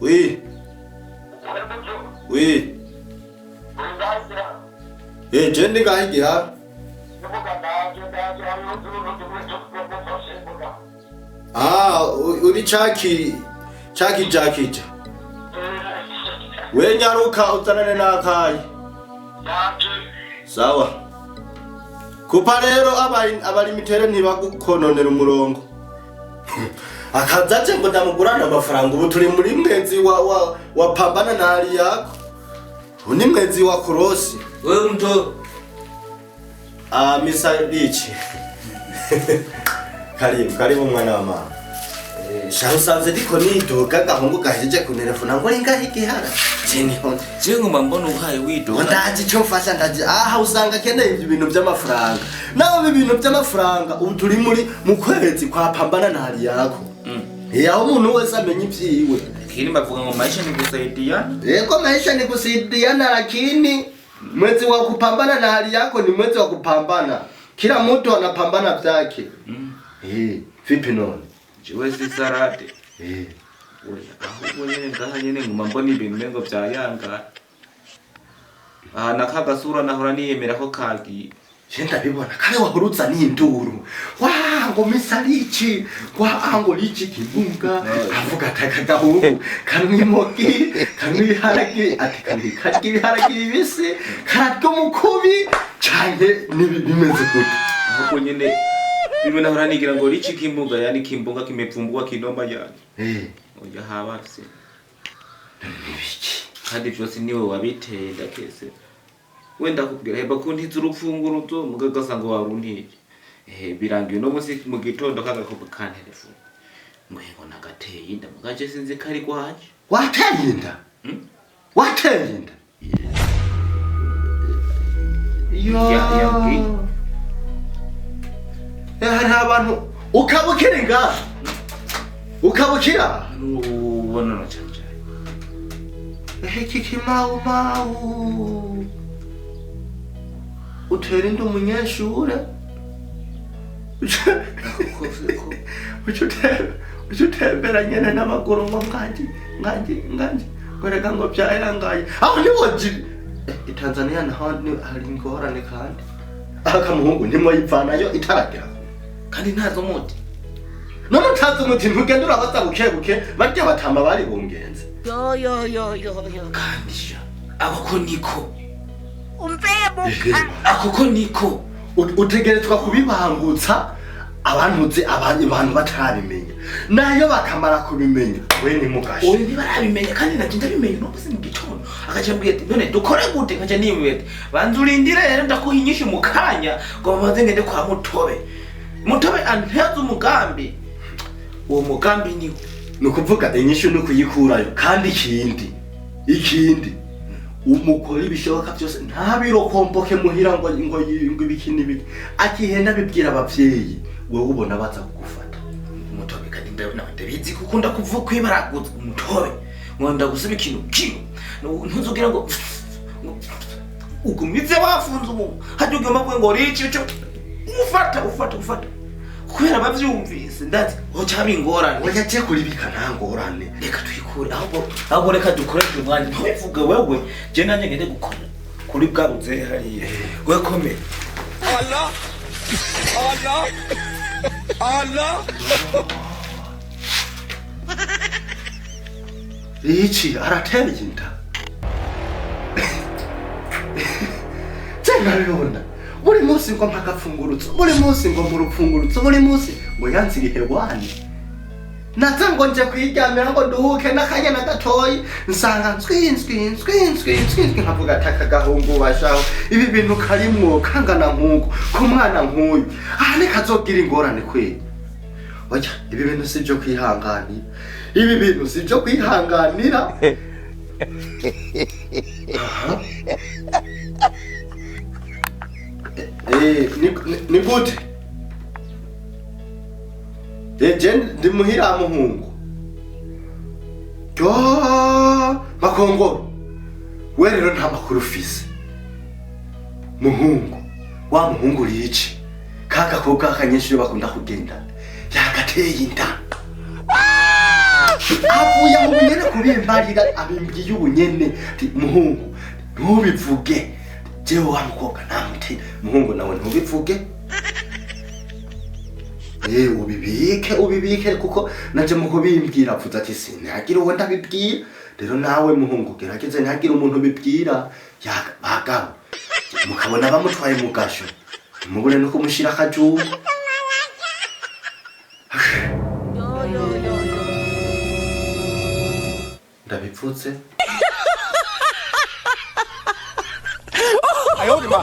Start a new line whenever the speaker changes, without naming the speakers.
Oui. Oui. Eh, jenny ga hiya. Ah, uri chaki jakija. We nyaruka utanane nakai. Sawa. Kupa rero abari mitere ntibagukononera umurongo. Akazaje ngo ndamugurana amafaranga ubu turi muri mwezi wa pambana nari yako. Uni mwezi wa krosi.
Wewe mto.
Misalichi. Karibu mwana wa mama. Shahusanze diko niduka gahungu gahejeje kunelefona ngo ingahe gihara.
Jengo mambona uhaye widuka.
Ndaje cyo mfasha ndaje usanga keneye ibintu by'amafaranga. Nawe ibintu by'amafaranga ubu turi mu kwezi kwa pambana nari yako. Aho umuntu wese amenya ivyiwe.
Lakini bavuga ngo maisha ni kusaidiana.
Yego maisha ni kusaidiana lakini mwezi wa kupambana na hali yako ni mwezi wa kupambana. Kila mtu anapambana vyake. Vipi none?
Jiwe si sarate. Aho nyene ngaha nyene nguma mbona ibintu mengo vya yanga. Nakaga sura nahora niyemera ko kagiye.
Jenda bibona kale wahurutsa n'induru. Ngo misalichi, ngo lichi kibunga. Avuga takagahungu, kanwimoki, kanwiharagi, ati kanwiharagi bibisi, karatwo mukubi canke bimeze gute.
Aho nyene bimwe nahora nigira ngo lichi kimbunga yani kimbunga kimepfumbua kinomba yani. Oya habafse.
Nibiki.
Kandi byose niwe wabiteye ndakese. Wenda kubwira heba kuntiza urupfunguruzo mugagasanga waruntije. Birangiye no musi mu gitondo kagakuba kan telefone. Ngo nagateye inda mugaje sinzi kari kwaje.
Wateye inda? Wateye inda? Hari abantu ukabukira nga. Ukabukira?
Ubona no cyanje.
Kiki mau. Utera inda umunyeshure? Uchutembera nyene n'amaguru ngo nganje koreka ngo byayangaye aho ni woji Tanzania naho hari ingorane kandi akamuhungu ntimo yipfanayo itaragira
kandi ntazo muti
none utazi umuti ntugende urabaza bukebuke barya batama bari bungenze
yo kandi ako niko
umpebo
ako niko
utegerezwa kubibangutsa abantu batarabimenya nayo bakamara kubimenya we ni mugashi
oyo ntibarabimenya kandi nanje ndabimenya no bose mu gitondo akajambwiye ati none dukore gute nkaje nimwete banzurindire rero ndakuhinyisha umukanya ngo bamaze ngende kwa Mutobe anteza umugambi uwo mugambi ni
nukuvuga inyishu no kuyikurayo kandi ikindi umukora ibishoboka byose ntabirokomboke muhira ngo ibikini biki akihenda bibwira abavyeyi wewe ubona baza kugufata
Mutobe kandi ndabizi kukunda kuvuga kwibaraguza Mutobe mwanda gusaba ikintu ntuzugira ngo ugumize wafunze ubu hajye ugomba ngo rici cyo ufata kubera bavyumvise ndazi cyaba ingorane
waje kuribika ntangorane
reka tuyikure ahubwo reka dukore umwanya ntubivuge wewe je nanye ngende gukora kuri bwaruze hariye we komera Allah
Richi arateye inda Tenabibona buri munsi ngo mpagafungurutso buri munsi ngo murupfungurutso buri munsi ngo yanziri hewani Natango nje kwiryamira ngo duhuke nakanya na gatoyi nsanga nswinzwi nkavuga takagahungu bashaho ibi bintu karimwo kangana nkuko kumwana nkuyu ne kazogira ingorane kwe oya ibi bintu sivyo kwihanganira ni gute ndi muhira muhungu makongoro we rero nta makuru ufise muhungu wa muhungu rici kagakobwa k'akanyeshuri bakunda kugenda yagateye inda avuye mu binyere kubimbarira abimbwiye ubunyene ati muhungu ntubivuge jewe wa mukobwa namuteye muhungu nawe ntubivuge ubibike kuko naje mu kubimbwira avuze ati sinagira uwo ndabibwira rero nawe muhungu gerageze ntihagire umuntu bibwira bagabo mukabona bamutwaye mu gasho mubure no kumushira akajugu ndabipfutse
ayo ni ma